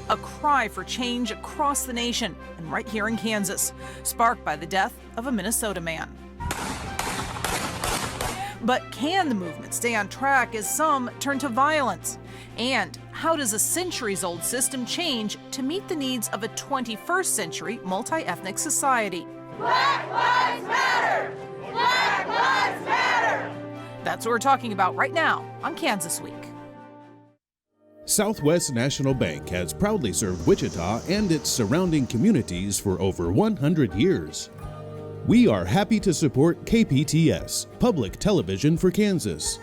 A cry for change across the nation and right here in Kansas, sparked by the death of a Minnesota man. But can the movement stay on track as some turn to violence? And how does a centuries-old system change to meet the needs of a 21st century multi-ethnic society? Black Lives Matter! Black Lives Matter! That's what we're talking about right now on Kansas Week. Southwest National Bank has proudly served Wichita and its surrounding communities for over 100 years. We are happy to support KPTS, Public Television for Kansas.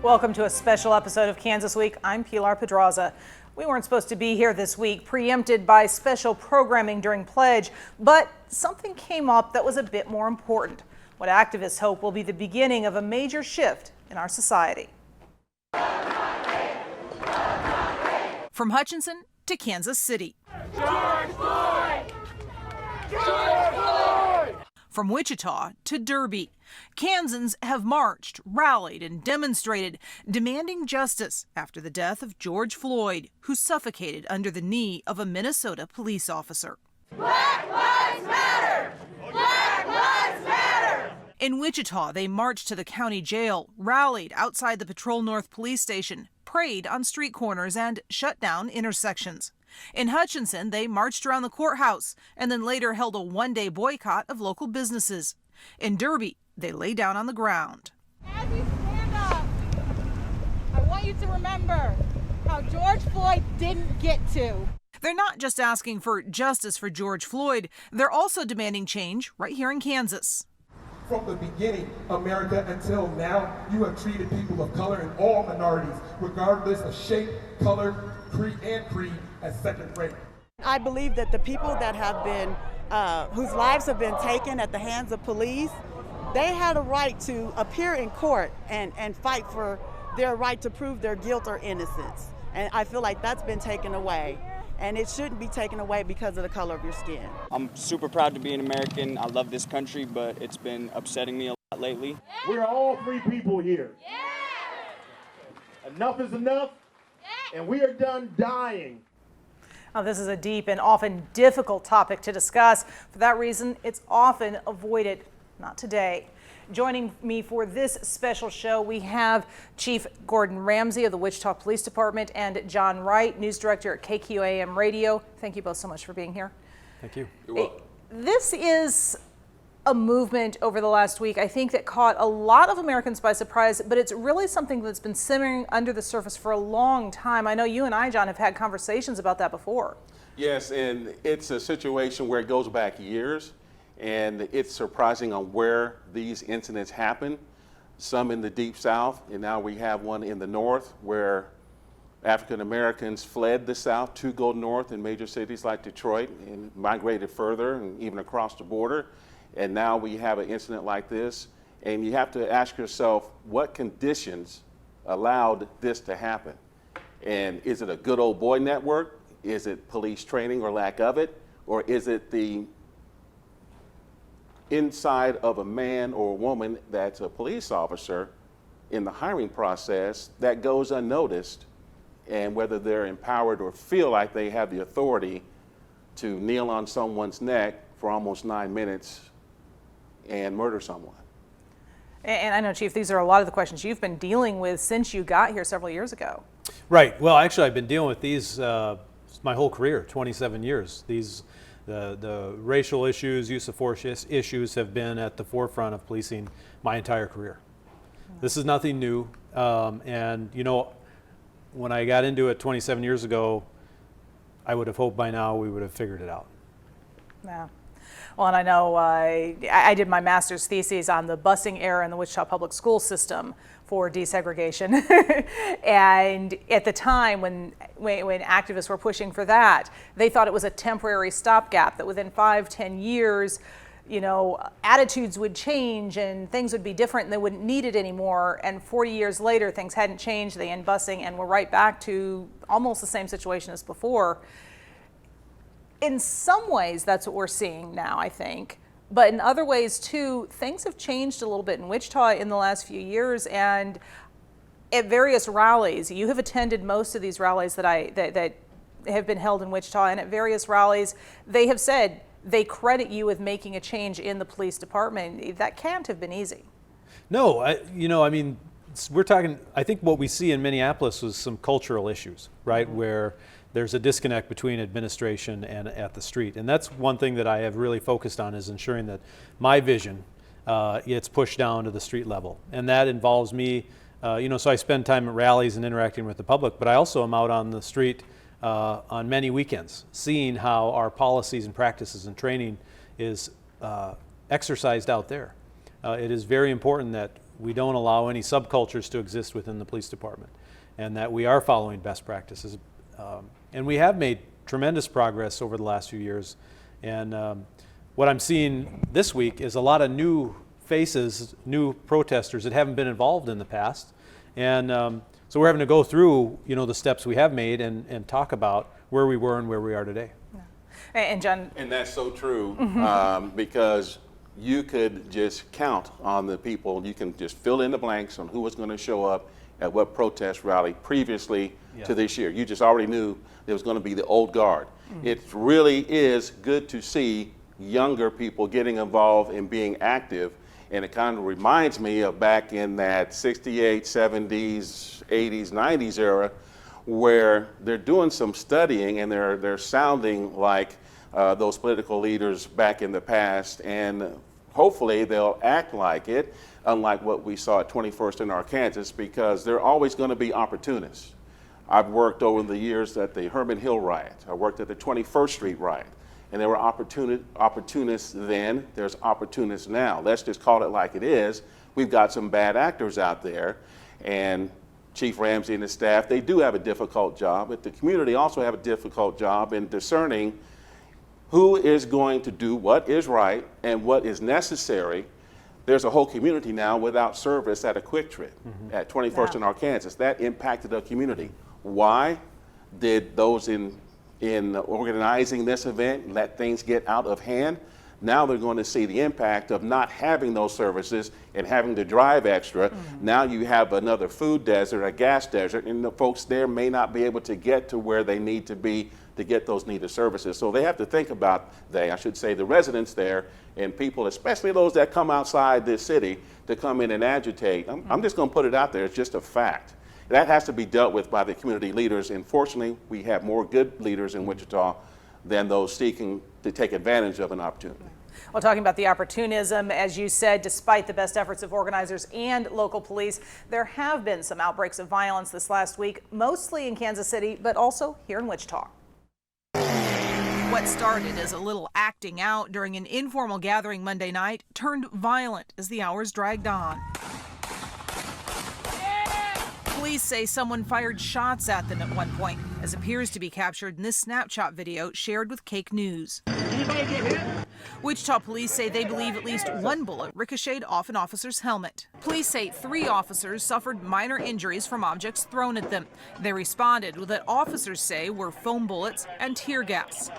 Welcome to a special episode of Kansas Week. I'm Pilar Pedraza. We weren't supposed to be here this week, preempted by special programming during Pledge, but something came up that was a bit more important. What activists hope will be the beginning of a major shift in our society. From Hutchinson to Kansas City. George Floyd! George Floyd! From Wichita to Derby, Kansans have marched, rallied, and demonstrated, demanding justice after the death of George Floyd, who suffocated under the knee of a Minnesota police officer. Black Lives Matter! Black Lives Matter! In Wichita, they marched to the county jail, rallied outside the Patrol North police station, prayed on street corners, and shut down intersections. In Hutchinson, they marched around the courthouse and then later held a one-day boycott of local businesses. In Derby, they lay down on the ground. As we stand up, I want you to remember how George Floyd didn't get to. They're not just asking for justice for George Floyd, they're also demanding change right here in Kansas. From the beginning, America, until now, you have treated people of color and all minorities, regardless of shape, color, creed, as second rate. I believe that the people that have been, whose lives have been taken at the hands of police, they had a right to appear in court and fight for their right to prove their guilt or innocence. And I feel like that's been taken away. And it shouldn't be taken away because of the color of your skin. I'm super proud to be an American. I love this country, but it's been upsetting me a lot lately. We're all free people here. Yeah. Enough is enough, and we are done dying. Now, this is a deep and often difficult topic to discuss. For that reason, it's often avoided. Not today. Joining me for this special show, we have Chief Gordon Ramsay of the Wichita Police Department and John Wright, news director at KQAM Radio. Thank you both so much for being here. Thank you. You're welcome. This is a movement over the last week, I think, that caught a lot of Americans by surprise, but it's really something that's been simmering under the surface for a long time. I know you and I, John, have had conversations about that before. Yes, and it's a situation where it goes back years. And it's surprising on where these incidents happen, some in the Deep South, and now we have one in the North where African Americans fled the South to go north in major cities like Detroit and migrated further and even across the border. And now we have an incident like this. And you have to ask yourself, what conditions allowed this to happen? And is it a good old boy network? Is it police training or lack of it? Or is it the inside of a man or a woman that's a police officer in the hiring process that goes unnoticed, and whether they're empowered or feel like they have the authority to kneel on someone's neck for almost 9 minutes and murder someone. And I know, Chief, these are a lot of the questions you've been dealing with since you got here several years ago. Right. Well, actually, I've been dealing with these my whole career, 27 years. The racial issues, use of force issues have been at the forefront of policing my entire career. This is nothing new. And, you know, when I got into it 27 years ago, I would have hoped by now we would have figured it out. Yeah. Well, and I know I did my master's thesis on the busing era in the Wichita public school system for desegregation. And at the time when activists were pushing for that, they thought it was a temporary stopgap, that within 5-10 years, you know, attitudes would change and things would be different and they wouldn't need it anymore. And 40 years later, things hadn't changed. They end busing and we're right back to almost the same situation as before. In some ways, that's what we're seeing now, I think. But in other ways, too, things have changed a little bit in Wichita in the last few years. And at various rallies, you have attended most of these rallies that have been held in Wichita. And at various rallies, they have said they credit you with making a change in the police department. That can't have been easy. No, I mean, we're talking, I think what we see in Minneapolis was some cultural issues, right? Where there's a disconnect between administration and at the street. And that's one thing that I have really focused on, is ensuring that my vision gets pushed down to the street level. And that involves me, so I spend time at rallies and interacting with the public, but I also am out on the street on many weekends, seeing how our policies and practices and training is exercised out there. It is very important that we don't allow any subcultures to exist within the police department, and that we are following best practices. And we have made tremendous progress over the last few years. And what I'm seeing this week is a lot of new faces, new protesters that haven't been involved in the past. And so we're having to go through, the steps we have made and talk about where we were and where we are today. Yeah. And John. And that's so true, because you could just count on the people. You can just fill in the blanks on who was going to show up at what protest rally previously to this year. You just already knew there was going to be the old guard. It really is good to see younger people getting involved and being active. And it kind of reminds me of back in that 68, 70s, 80s, 90s era, where they're doing some studying and they're sounding like those political leaders back in the past, and hopefully they'll act like it, unlike what we saw at 21st in Arkansas, because they're always going to be opportunists. I've worked over the years at the Herman Hill riot. I worked at the 21st Street riot, and there were opportunists then, there's opportunists now. Let's just call it like it is. We've got some bad actors out there, and Chief Ramsay and his staff, they do have a difficult job, but the community also have a difficult job in discerning who is going to do what is right and what is necessary. There's a whole community now without service at a Quick Trip at 21st in Arkansas. That impacted the community. Why did those in organizing this event let things get out of hand? Now they're going to see the impact of not having those services and having to drive extra. Now you have another food desert, a gas desert, and the folks there may not be able to get to where they need to be to get those needed services. So they have to think about, the residents there and people, especially those that come outside this city to come in and agitate. I'm just going to put it out there. It's just a fact. That has to be dealt with by the community leaders. And fortunately, we have more good leaders in Wichita than those seeking to take advantage of an opportunity. Well, talking about the opportunism, as you said, despite the best efforts of organizers and local police, there have been some outbreaks of violence this last week, mostly in Kansas City, but also here in Wichita. What started as a little acting out during an informal gathering Monday night turned violent as the hours dragged on. Police say someone fired shots at them at one point, as appears to be captured in this Snapchat video shared with Cake News. Anybody get hit? Wichita police say they believe at least one bullet ricocheted off an officer's helmet. Police say 3 officers suffered minor injuries from objects thrown at them. They responded with what officers say were foam bullets and tear gas.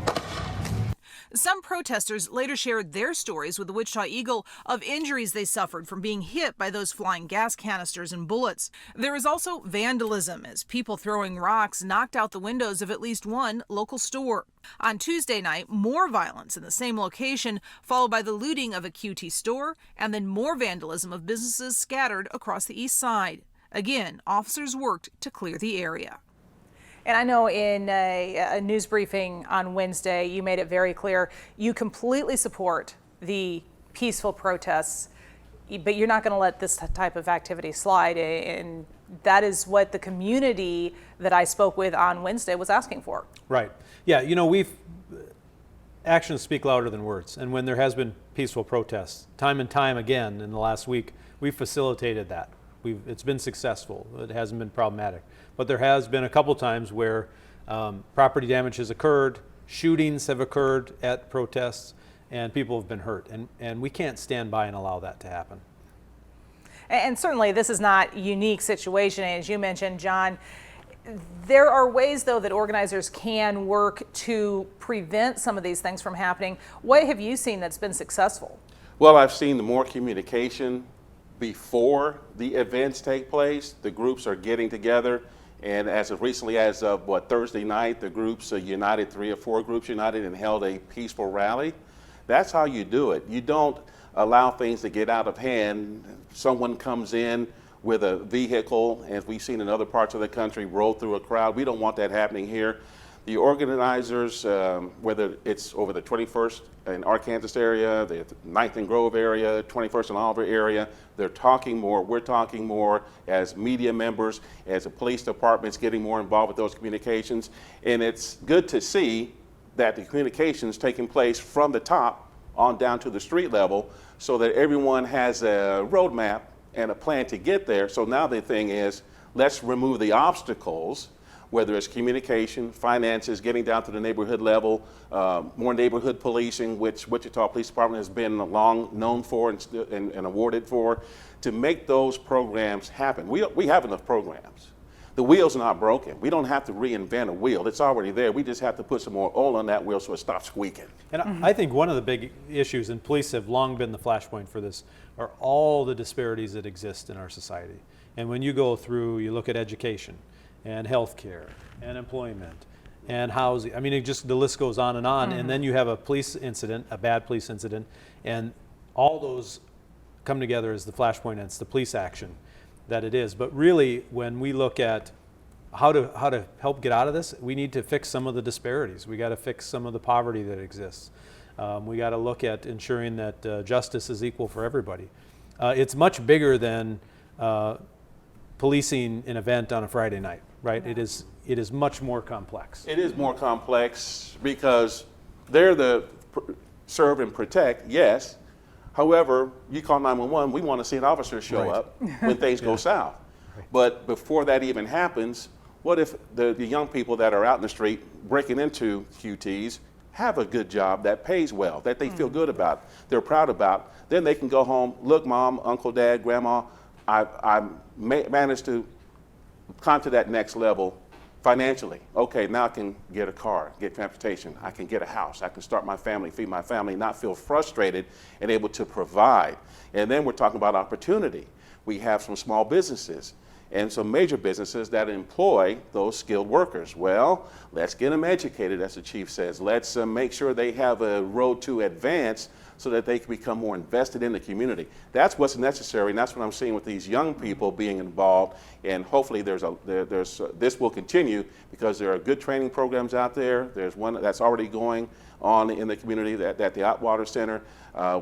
Some protesters later shared their stories with the Wichita Eagle of injuries they suffered from being hit by those flying gas canisters and bullets. There is also vandalism, as people throwing rocks knocked out the windows of at least one local store. On Tuesday night, more violence in the same location, followed by the looting of a QT store, and then more vandalism of businesses scattered across the east side. Again, officers worked to clear the area. And I know in a news briefing on Wednesday, you made it very clear you completely support the peaceful protests, but you're not going to let this type of activity slide. And that is what the community that I spoke with on Wednesday was asking for. Right. Yeah, actions speak louder than words. And when there has been peaceful protests, time and time again in the last week, we've facilitated that. It's been successful. It hasn't been problematic. But there has been a couple times where property damage has occurred, shootings have occurred at protests, and people have been hurt. And we can't stand by and allow that to happen. And certainly this is not a unique situation. As you mentioned, John, there are ways, though, that organizers can work to prevent some of these things from happening. What have you seen that's been successful? Well, I've seen the more communication before the events take place. The groups are getting together, and as of recently as of Thursday night, the groups united, 3 or 4 groups united and held a peaceful rally. That's how you do it. You don't allow things to get out of hand. Someone comes in with a vehicle, as we've seen in other parts of the country, roll through a crowd. We don't want that happening here. The organizers, whether it's over the 21st in Arkansas area, the 9th and Grove area, 21st and Oliver area, they're talking more. We're talking more as media members, as the police department's getting more involved with those communications. And it's good to see that the communication's taking place from the top on down to the street level, so that everyone has a roadmap and a plan to get there. So now the thing is, let's remove the obstacles, whether it's communication, finances, getting down to the neighborhood level, more neighborhood policing, which Wichita Police Department has been long known for and awarded for, to make those programs happen. We have enough programs. The wheel's not broken. We don't have to reinvent a wheel. It's already there. We just have to put some more oil on that wheel so it stops squeaking. And I think one of the big issues, and police have long been the flashpoint for this, are all the disparities that exist in our society. And when you go through, you look at education and healthcare and employment and housing. I mean, the list goes on. And then you have a police incident, a bad police incident, and all those come together as the flashpoint, and it's the police action that it is. But really, when we look at how to help get out of this, we need to fix some of the disparities. We got to fix some of the poverty that exists. We got to look at ensuring that justice is equal for everybody. It's much bigger than policing an event on a Friday night, right? Yeah. It is much more complex. It is more complex because they're the serve and protect, yes. However, you call 911, we want to see an officer show up when things go south. Right. But before that even happens, what if the young people that are out in the street breaking into QTs have a good job that pays well, that they feel good about, they're proud about? Then they can go home, look, mom, uncle, dad, grandma, I managed to climb to that next level financially. Okay, now I can get a car, get transportation, I can get a house, I can start my family, feed my family, not feel frustrated and able to provide. And then we're talking about opportunity. We have some small businesses and some major businesses that employ those skilled workers. Well, let's get them educated, as the chief says. Let's make sure they have a road to advance so that they can become more invested in the community. That's what's necessary, and that's what I'm seeing with these young people being involved. And hopefully this will continue, because there are good training programs out there. There's one that's already going on in the community at the Atwater Center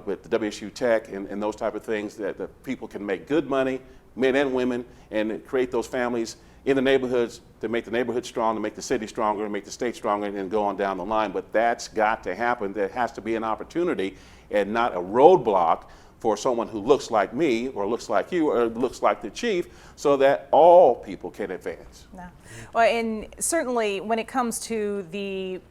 with the WSU Tech and those type of things, that the people can make good money, men and women, and create those families in the neighborhoods to make the neighborhood strong, to make the city stronger, to make the state stronger, and go on down the line. But that's got to happen. There has to be an opportunity and not a roadblock for someone who looks like me or looks like you or looks like the chief, so that all people can advance. No. Well, and certainly when it comes to the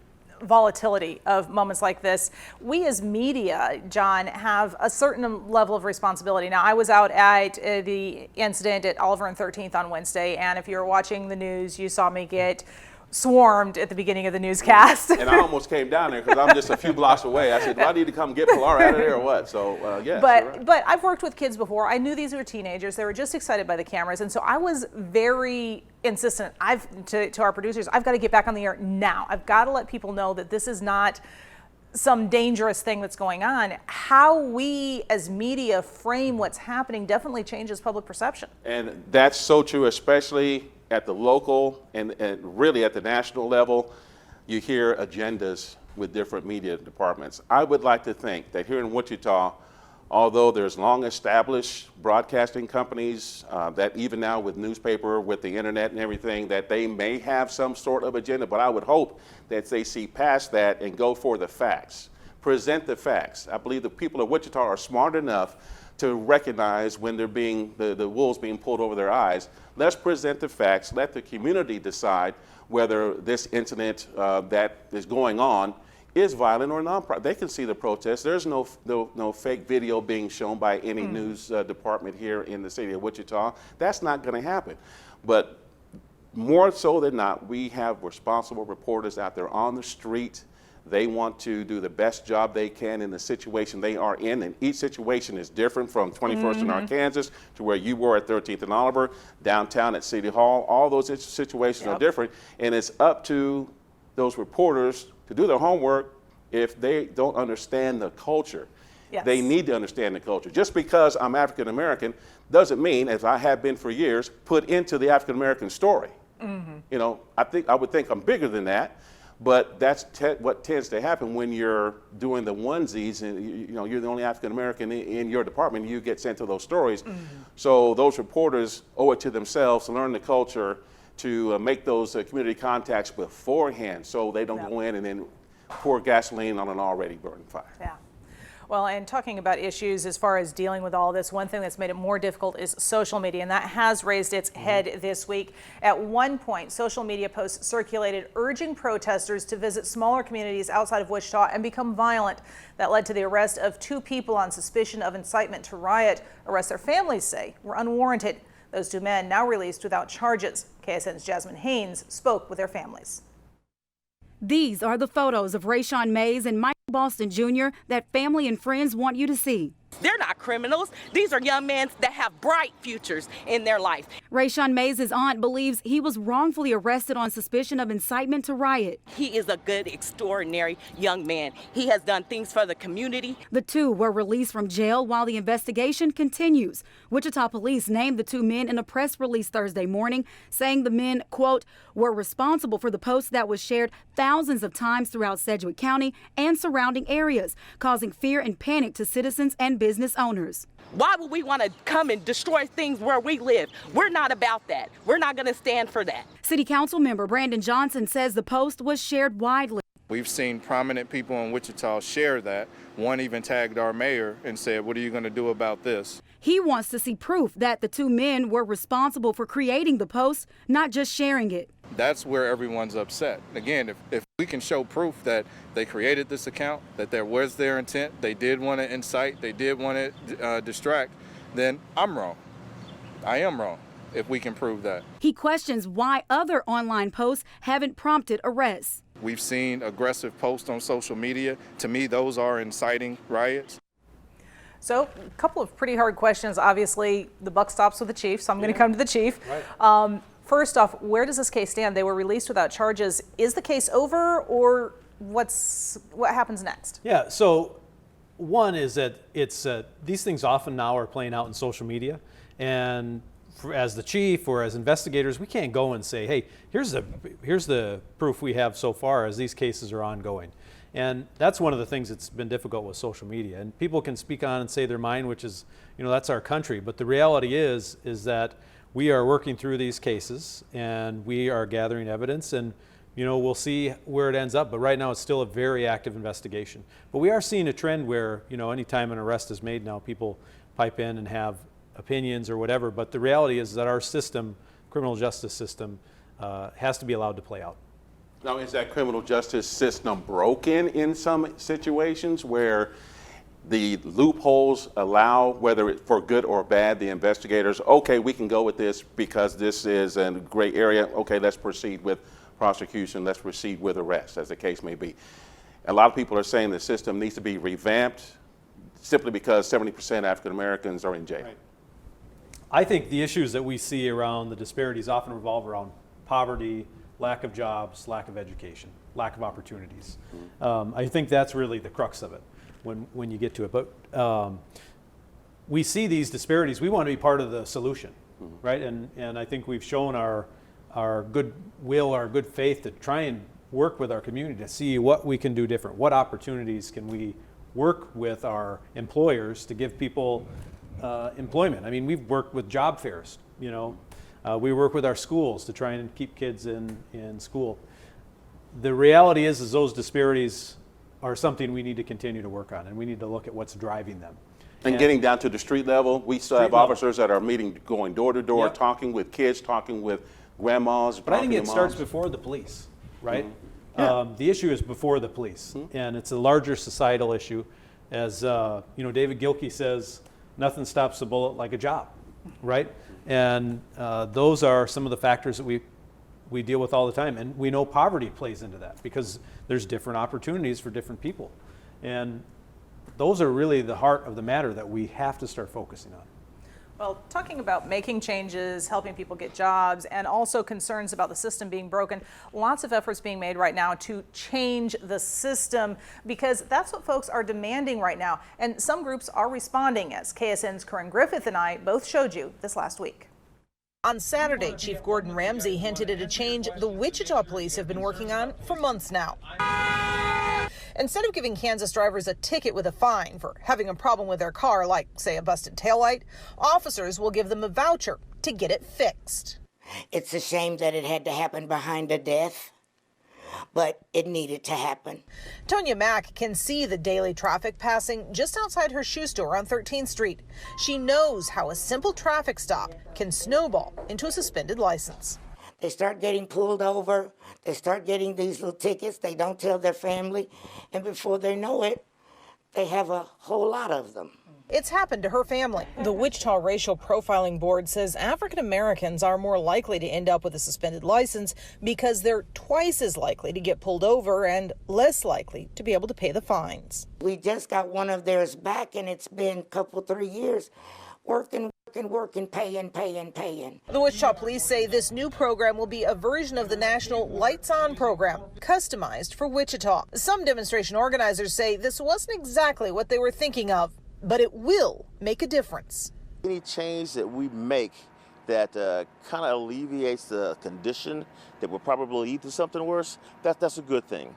volatility of moments like this, we as media, John, have a certain level of responsibility. Now, I was out at the incident at Oliver and 13th on Wednesday, and if you're watching the news, you saw me get swarmed at the beginning of the newscast. And I almost came down there because I'm just a few blocks away. I said, do I need to come get Pilar out of there or what? So, yes. But I've worked with kids before. I knew these were teenagers. They were just excited by the cameras. And so I was very insistent to our producers, I've got to get back on the air now. I've got to let people know that this is not some dangerous thing that's going on. How we as media frame what's happening definitely changes public perception. And that's so true, especially at the local and really at the national level. You hear agendas with different media departments. I would like to think that here in Wichita, although there's long established broadcasting companies that even now with newspaper, with the internet and everything, that they may have some sort of agenda, but I would hope that they see past that and go for the facts, present the facts. I believe the people of Wichita are smart enough to recognize when they're being, the wool's being pulled over their eyes. Let's present the facts, let the community decide whether this incident that is going on is violent or non. They can see the protest. There's no fake video being shown by any news department here in the city of Wichita. That's not going to happen. But more so than not, we have responsible reporters out there on the street. They want to do the best job they can in the situation they are in, and each situation is different, from 21st and Arkansas to where you were at 13th and Oliver, downtown at City Hall. All those situations are different, and it's up to those reporters to do their homework. If they don't understand the culture, they need to understand the culture. Just because I'm African American doesn't mean, as I have been for years, put into the African American story. You know, I would think I'm bigger than that. But that's what tends to happen when you're doing the onesies, and you know, you're the only African American in your department. You get sent to those stories. So those reporters owe it to themselves to learn the culture, to make those community contacts beforehand, so they don't go in and then pour gasoline on an already burning fire. Yeah. Well, and talking about issues as far as dealing with all this, one thing that's made it more difficult is social media, and that has raised its head this week. At one point, social media posts circulated urging protesters to visit smaller communities outside of Wichita and become violent. That led to the arrest of 2 people on suspicion of incitement to riot. Arrests their families say were unwarranted. Those 2 men now released without charges. KSN's Jasmine Haynes spoke with their families. These are the photos of Rayshawn Mays and Michael Boston Jr. that family and friends want you to see. They're not criminals. These are young men that have bright futures in their life. Rayshawn Mays' aunt believes he was wrongfully arrested on suspicion of incitement to riot. He is a good, extraordinary young man. He has done things for the community. The 2 were released from jail while the investigation continues. Wichita police named the 2 men in a press release Thursday morning, saying the men, quote, were responsible for the post that was shared thousands of times throughout Sedgwick County and surrounding areas, causing fear and panic to citizens and business owners. Why would we want to come and destroy things where we live? We're not about that. We're not going to stand for that. City Council member Brandon Johnson says the post was shared widely. We've seen prominent people in Wichita share that. One even tagged our mayor and said, "What are you going to do about this?" He wants to see proof that the 2 men were responsible for creating the post, not just sharing it. That's where everyone's upset. Again, if we can show proof that they created this account, that there was their intent, they did want to incite, they did want to distract, then I'm wrong. I am wrong if we can prove that. He questions why other online posts haven't prompted arrests. We've seen aggressive posts on social media. To me, those are inciting riots. So a couple of pretty hard questions. Obviously, the buck stops with the chief, so I'm going to come to the chief. Right. First off, where does this case stand? They were released without charges. Is the case over, or what happens next? Yeah, so one is that it's these things often now are playing out in social media, and as the chief or as investigators, we can't go and say, hey, here's the proof we have so far as these cases are ongoing. And that's one of the things that's been difficult with social media. And people can speak on and say their mind, which is, you know, that's our country. But the reality is that we are working through these cases and we are gathering evidence, and you know, we'll see where it ends up. But right now it's still a very active investigation. But we are seeing a trend where, you know, anytime an arrest is made now, people pipe in and have opinions or whatever. But the reality is that our system, criminal justice system, has to be allowed to play out. Now, is that criminal justice system broken in some situations where the loopholes allow, whether it's for good or bad, the investigators, okay, we can go with this because this is a gray area, okay, let's proceed with prosecution, let's proceed with arrest, as the case may be. A lot of people are saying the system needs to be revamped simply because 70% African Americans are in jail. Right. I think the issues that we see around the disparities often revolve around poverty, lack of jobs, lack of education, lack of opportunities. I think that's really the crux of it when you get to it. But we see these disparities. We want to be part of the solution, right? And I think we've shown our goodwill, our good faith to try and work with our community to see what we can do different. What opportunities can we work with our employers to give people employment? I mean, we've worked with job fairs, you know. We work with our schools to try and keep kids in school. The reality is those disparities are something we need to continue to work on, and we need to look at what's driving them. And getting down to the street level, we still have officers that are meeting, going door to door, talking with kids, talking with grandmas. But I think it starts before the police, right? The issue is before the police, and it's a larger societal issue. As you know, David Gilkey says, nothing stops a bullet like a job, right? And those are some of the factors that we we deal with all the time. And we know poverty plays into that because there's different opportunities for different people. And those are really the heart of the matter that we have to start focusing on. Well, talking about making changes, helping people get jobs, and also concerns about the system being broken, lots of efforts being made right now to change the system because that's what folks are demanding right now. And some groups are responding, as KSN's Corinne Griffith and I both showed you this last week. On Saturday, Chief Gordon Ramsay hinted at a change the Wichita police have been working on for months now. Instead of giving Kansas drivers a ticket with a fine for having a problem with their car, like, say, a busted taillight, officers will give them a voucher to get it fixed. It's a shame that it had to happen behind a death, but it needed to happen. Tonya Mack can see the daily traffic passing just outside her shoe store on 13th Street. She knows how a simple traffic stop can snowball into a suspended license. They start getting pulled over. They start getting these little tickets. They don't tell their family. And before they know it, they have a whole lot of them. It's happened to her family. The Wichita Racial Profiling Board says African Americans are more likely to end up with a suspended license because they're twice as likely to get pulled over and less likely to be able to pay the fines. We just got one of theirs back, and it's been a couple, 3 years working, paying. The Wichita police say this new program will be a version of the national Lights On program, customized for Wichita. Some demonstration organizers say this wasn't exactly what they were thinking of, but it will make a difference. Any change that we make that kind of alleviates the condition that will probably lead to something worse, that's a good thing.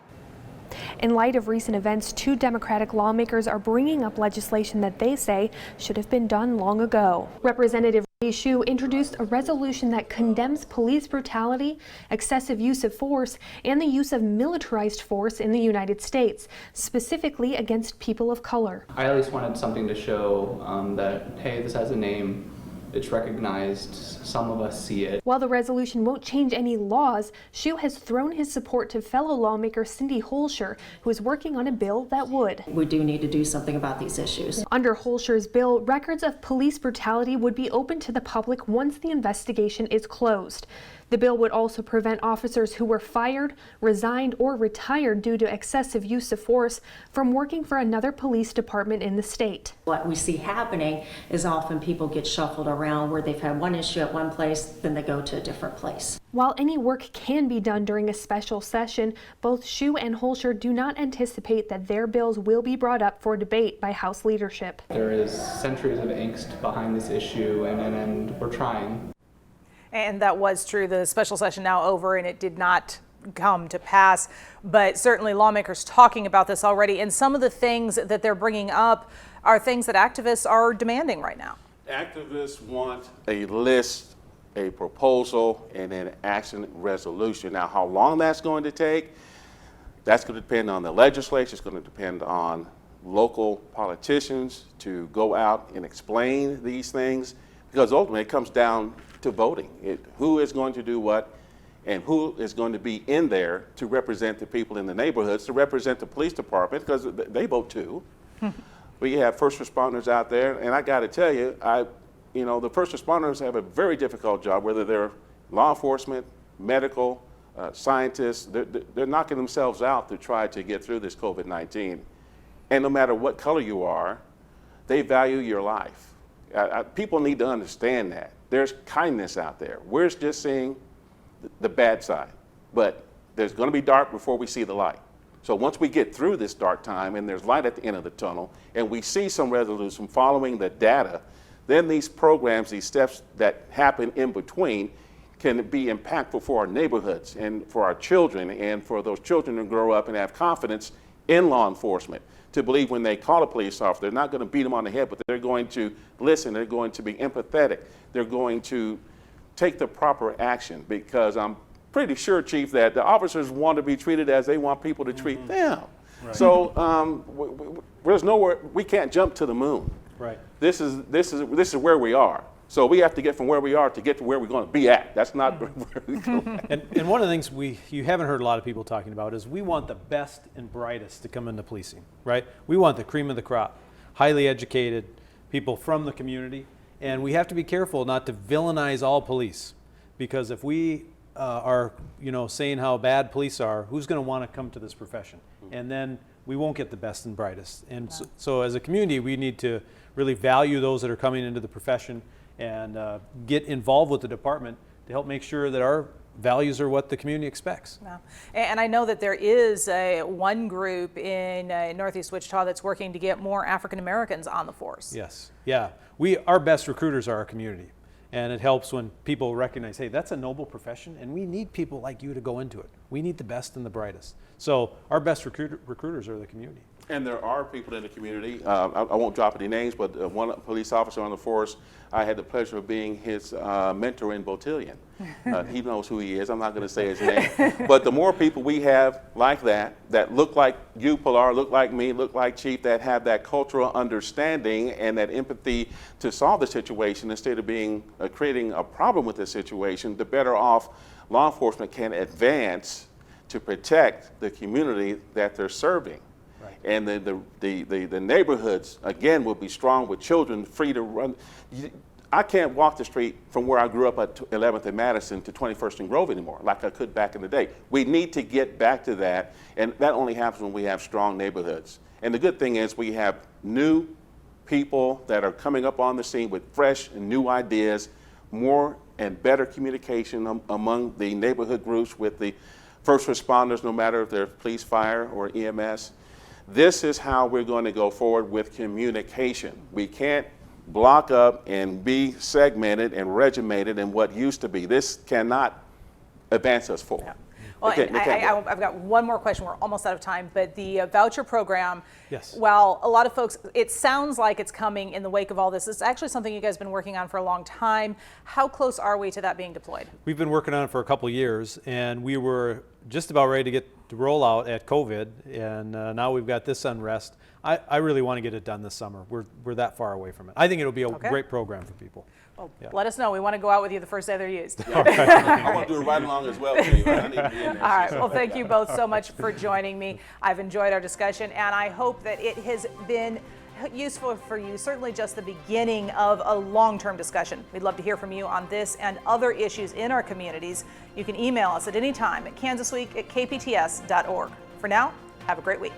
In light of recent events, 2 Democratic lawmakers are bringing up legislation that they say should have been done long ago. Representative Shu introduced a resolution that condemns police brutality, excessive use of force, and the use of militarized force in the United States, specifically against people of color. I at least wanted something to show that, hey, this has a name. It's recognized, some of us see it. While the resolution won't change any laws, Shu has thrown his support to fellow lawmaker Cindy Holscher, who is working on a bill that would. We do need to do something about these issues. Under Holscher's bill, records of police brutality would be open to the public once the investigation is closed. The bill would also prevent officers who were fired, resigned, or retired due to excessive use of force from working for another police department in the state. What we see happening is often people get shuffled around where they've had one issue at one place, then they go to a different place. While any work can be done during a special session, both Shu and Holscher do not anticipate that their bills will be brought up for debate by House leadership. There is centuries of angst behind this issue, and we're trying. And that was true. The special session now over, and it did not come to pass. But certainly lawmakers talking about this already. And some of the things that they're bringing up are things that activists are demanding right now. Activists want a list, a proposal, and an action resolution. Now, how long that's going to take, that's going to depend on the legislature. It's going to depend on local politicians to go out and explain these things, because ultimately it comes down to voting. Who is going to do what, and who is going to be in there to represent the people in the neighborhoods, to represent the police department, because they vote too. We have first responders out there, and I got to tell you, the first responders have a very difficult job, whether they're law enforcement, medical, scientists. They're knocking themselves out to try to get through this COVID-19. And no matter what color you are, they value your life. People need to understand that. There's kindness out there. We're just seeing the bad side, but there's going to be dark before we see the light. So once we get through this dark time and there's light at the end of the tunnel and we see some resolution following the data, then these programs, these steps that happen in between can be impactful for our neighborhoods and for our children, and for those children to grow up and have confidence in law enforcement, to believe when they call a police officer, they're not going to beat them on the head, but they're going to listen, they're going to be empathetic, they're going to take the proper action, because I'm pretty sure, Chief, that the officers want to be treated as they want people to treat them. Right. So there's nowhere, we can't jump to the moon. Right. This is where we are. So we have to get from where we are to get to where we're going to be at. That's not where we go. And one of the things you haven't heard a lot of people talking about is we want the best and brightest to come into policing, right? We want the cream of the crop, highly educated people from the community, and we have to be careful not to villainize all police, because if we are, saying how bad police are, who's going to want to come to this profession? And then we won't get the best and brightest. And so as a community, we need to really value those that are coming into the profession and get involved with the department to help make sure that our values are what the community expects. Yeah. And I know that there is one group in Northeast Wichita that's working to get more African Americans on the force. Yes, yeah. Our best recruiters are our community. And it helps when people recognize, hey, that's a noble profession, and we need people like you to go into it. We need the best and the brightest. So our best recruiters are the community. And there are people in the community, I won't drop any names, but one police officer on the force, I had the pleasure of being his mentor in Botillion. He knows who he is. I'm not going to say his name. But the more people we have like that look like you, Pilar, look like me, look like Chief, that have that cultural understanding and that empathy to solve the situation instead of creating a problem with the situation, the better off law enforcement can advance to protect the community that they're serving. Right. And the neighborhoods, again, will be strong with children free to run. I can't walk the street from where I grew up at 11th and Madison to 21st and Grove anymore, like I could back in the day. We need to get back to that, and that only happens when we have strong neighborhoods. And the good thing is we have new people that are coming up on the scene with fresh and new ideas, more and better communication among the neighborhood groups with the first responders, no matter if they're police, fire, or EMS. This is how we're going to go forward with communication. We can't block up and be segmented and regimented in what used to be. This cannot advance us forward. Yeah. Well, I've got one more question. We're almost out of time, but the voucher program, yes. Well, a lot of folks, it sounds like it's coming in the wake of all this. It's actually something you guys have been working on for a long time. How close are we to that being deployed? We've been working on it for a couple of years, and we were just about ready to get to roll out at COVID, and now we've got this unrest. I really want to get it done this summer. We're that far away from it. I think it'll be a great program for people. Well, let us know. We want to go out with you the first day they're used. Yeah. I want to do it right along as well, Chief. I need to be in there. All right. Well, thank you both so much for joining me. I've enjoyed our discussion, and I hope that it has been useful for you, certainly just the beginning of a long-term discussion. We'd love to hear from you on this and other issues in our communities. You can email us at any time at kansasweek@kpts.org. For now, have a great week.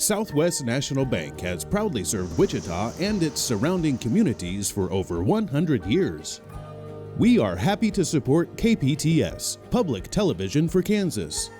Southwest National Bank has proudly served Wichita and its surrounding communities for over 100 years. We are happy to support KPTS, Public Television for Kansas.